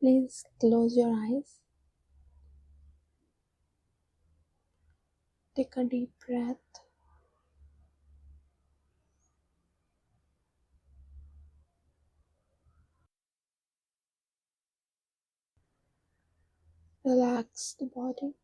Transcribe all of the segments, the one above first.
Please close your eyes. Take a deep breath. Relax the body.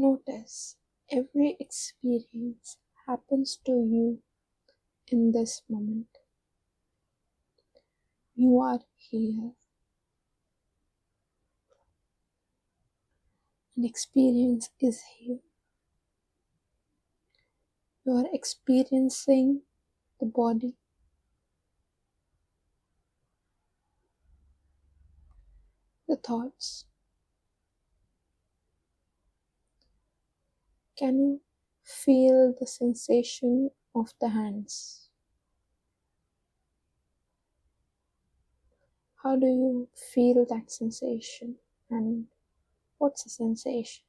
Notice every experience happens to you in this moment. You are here. An experience is here. You are experiencing the body, the thoughts. Can you feel the sensation of the hands? How do you feel that sensation? And what's the sensation?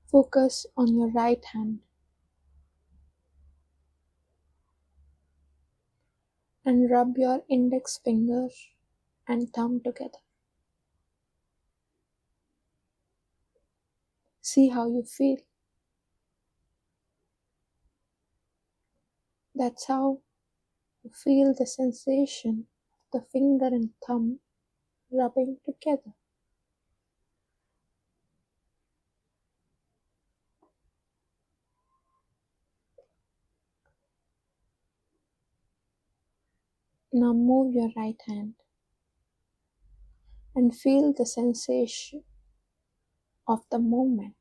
Focus on your right hand and rub your index finger and thumb together. See how you feel. That's how you feel the sensation of the finger and thumb rubbing together. Now move your right hand and feel the sensation of the movement.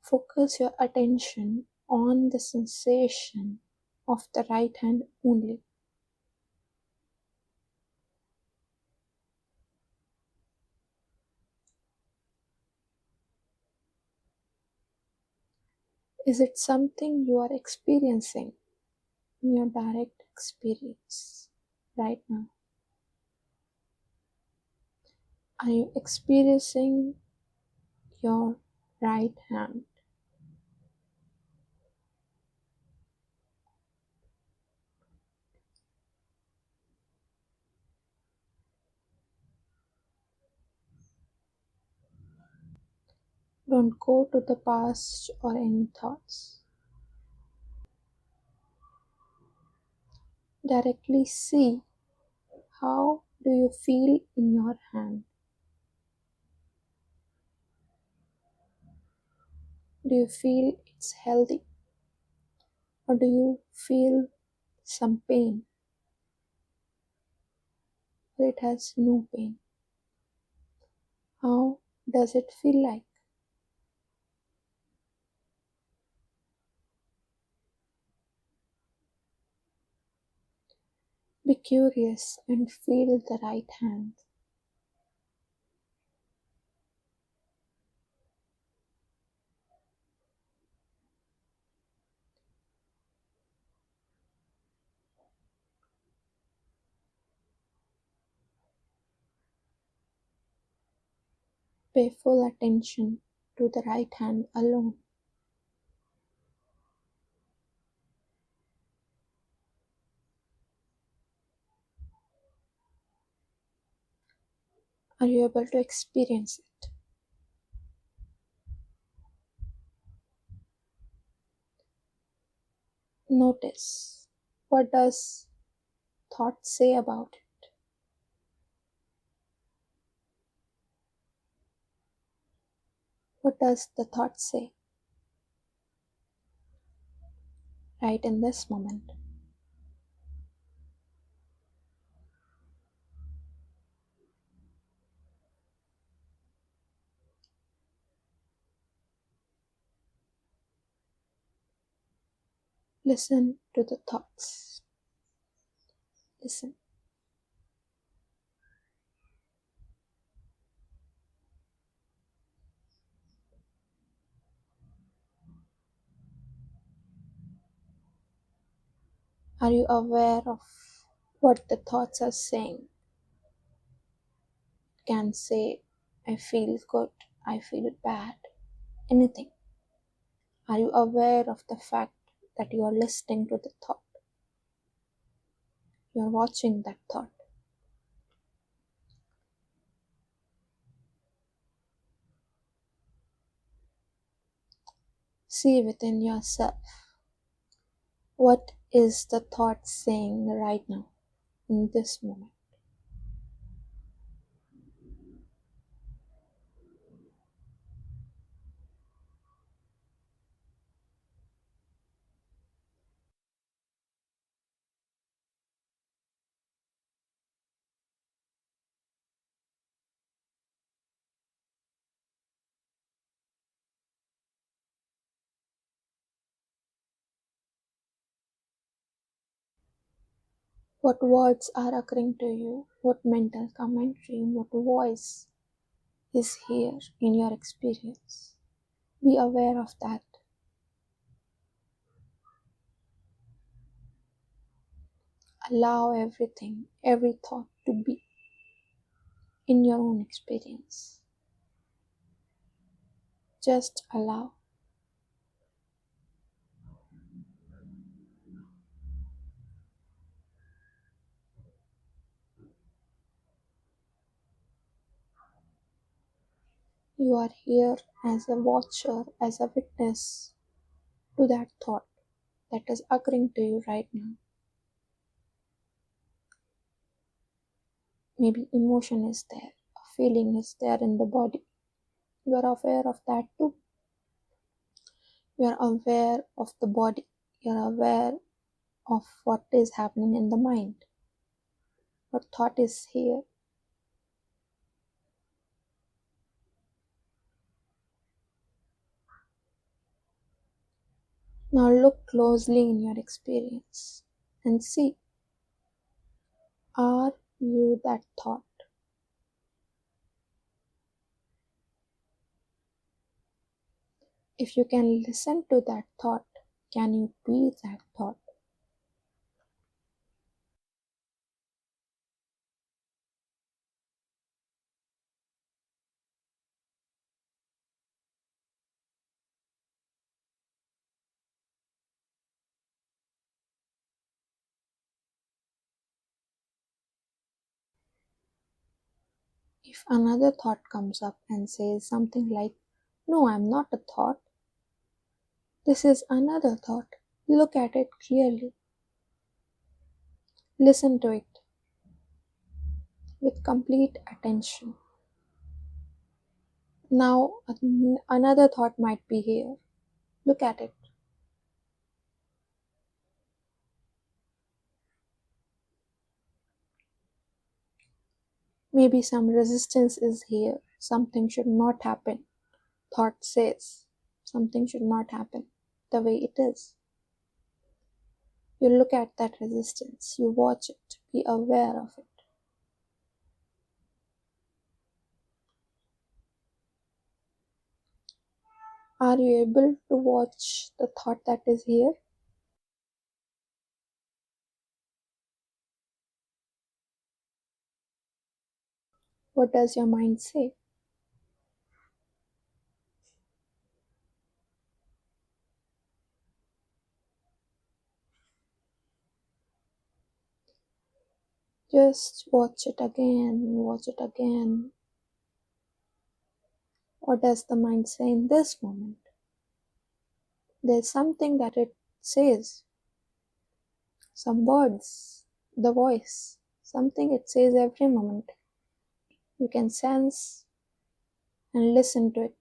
Focus your attention on the sensation of the right hand only. Is it something you are experiencing in your direct experience right now? Are you experiencing your right hand? Don't go to the past or any thoughts. Directly see how do you feel in your hand. Do you feel it's healthy? Or do you feel some pain? Or it has no pain? How does it feel like? Be curious and feel the right hand. Pay full attention to the right hand alone. Are you able to experience it? Notice, what does thought say about it? What does the thought say right in this moment? Listen to the thoughts. Listen. Are you aware of what the thoughts are saying? It can say, I feel good, I feel bad, anything. Are you aware of the fact that you are listening to the thought? You are watching that thought. See within yourself, what is the thought saying right now, in this moment? What words are occurring to you? What mental commentary, what voice is here in your experience? Be aware of that. Allow everything, every thought to be in your own experience. Just allow. You are here as a watcher, as a witness to that thought that is occurring to you right now. Maybe emotion is there, a feeling is there in the body. You are aware of that too. You are aware of the body. You are aware of what is happening in the mind. What thought is here. Now look closely in your experience and see, are you that thought? If you can listen to that thought, can you be that thought? If another thought comes up and says something like, no, I'm not a thought, this is another thought. Look at it clearly. Listen to it with complete attention. Now, another thought might be here. Look at it. Maybe some resistance is here. Something should not happen. Thought says something should not happen the way it is. You look at that resistance, you watch it, be aware of it. Are you able to watch the thought that is here? What does your mind say? Just watch it again, watch it again. What does the mind say in this moment? There's something that it says, some words, the voice, something it says every moment. You can sense and listen to it.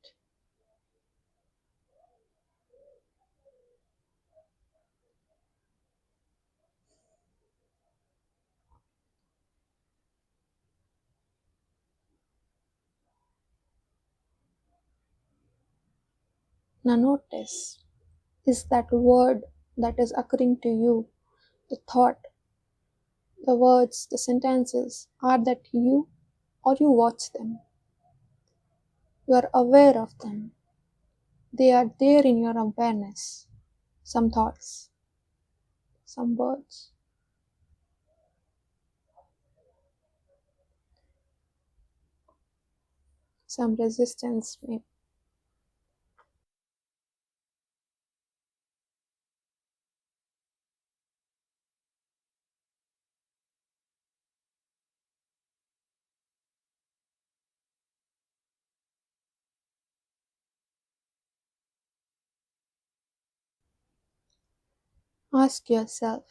Now notice, is that word that is occurring to you, the thought, the words, the sentences, are that you or you watch them? You are aware of them. They are there in your awareness. Some thoughts, some birds, some resistance maybe. Ask yourself,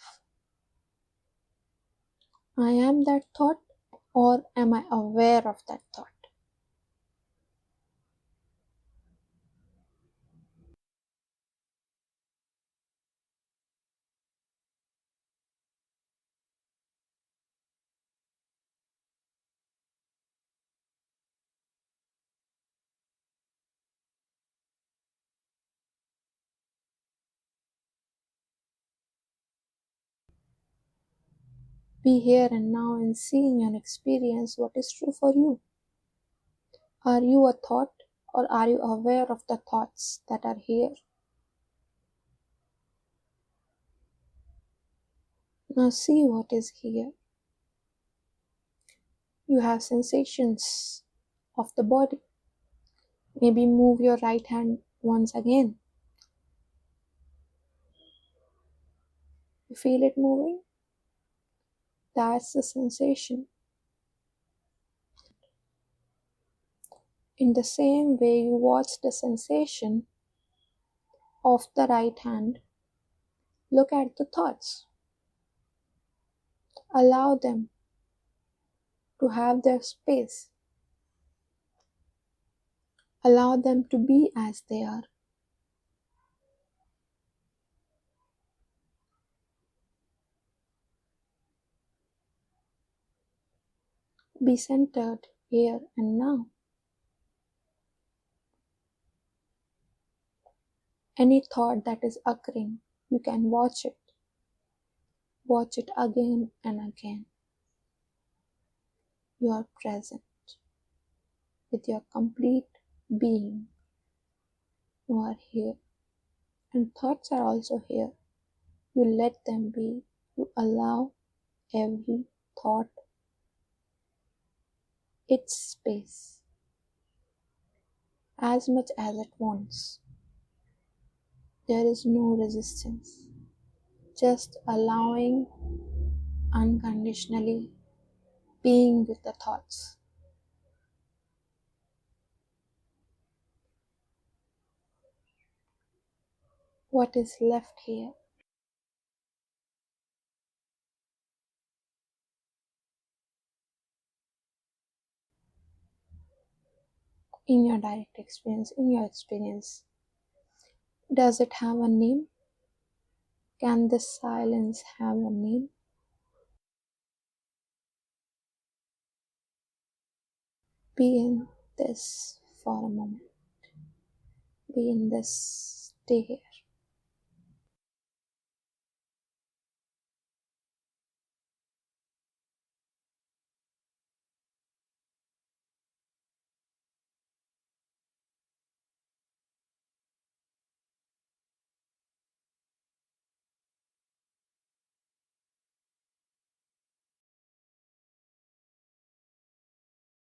I am that thought or am I aware of that thought? Be here and now and see in your experience what is true for you. Are you a thought or are you aware of the thoughts that are here? Now see what is here. You have sensations of the body. Maybe move your right hand once again. You feel it moving? That's the sensation. In the same way you watch the sensation of the right hand, look at the thoughts. Allow them to have their space. Allow them to be as they are. Be centered here and now. Any thought that is occurring, you can watch it. Watch it again and again. You are present with your complete being. You are here. And thoughts are also here. You let them be. You allow every thought its space as much as it wants. There is no resistance. Just allowing unconditionally, being with the thoughts. What is left here? In your direct experience, in your experience, does it have a name? Can this silence have a name? Be in this for a moment. Be in this. Stay here.